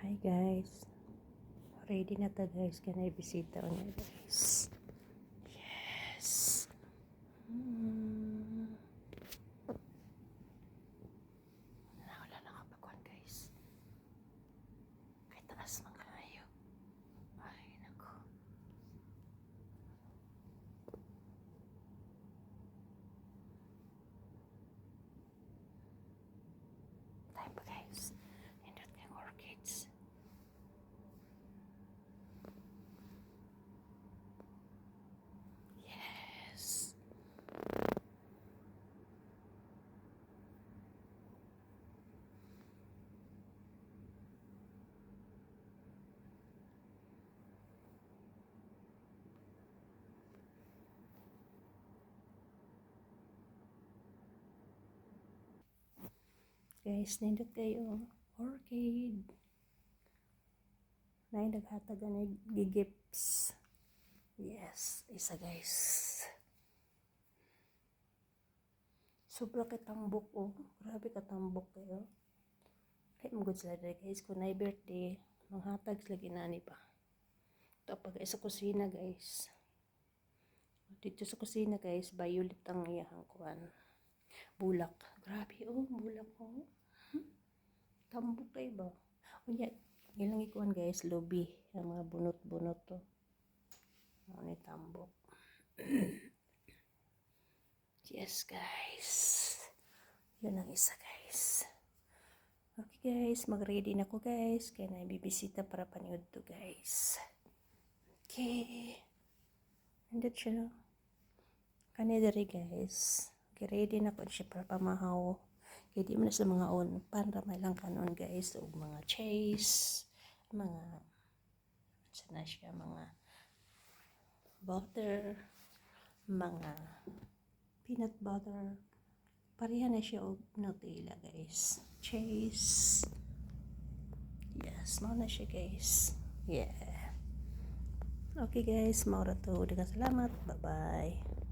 Hi guys, ready na ta guys, kanay bisita niya guys. Yes. Wala nakapakuan guys. Kay taas man kayo. Ay nako. Tayo pa guys. Nindot ng orchids. Yes. Guys, nindot kayo orchid. Nay naghatag na gigips. Yes, isa guys. Sobra katambok oh. Grabe katambok kayo. Kaya magod sila guys. Kung na birthday, manghatag sila ginani pa. Ito pag sa kusina guys. Dito sa kusina guys, violet ang iyahang kuan. Bulak. Grabe oh, bulak oh. Tambok kayo ba? Unya, ilang ikuan guys, lobby. Ang mga bunot-bunot to. Ano tambok. Yes guys. Yun ang isa guys. Okay guys, mag-ready na ko guys. Kaya na bibisita para panood to guys. Okay. Nandito siya. Kanidari guys. Okay, ready na ko siya para pamahaw. Kaya di mo na sa mga on. Para may lang kanon guys. O mga chase. Mga sana siya. Mga butter. Mga peanut butter. Pareha na siya og Nutella guys. Chase. Yes, mau na siya guys. Yeah. Okay guys, maura to. Daghang salamat. Bye-bye.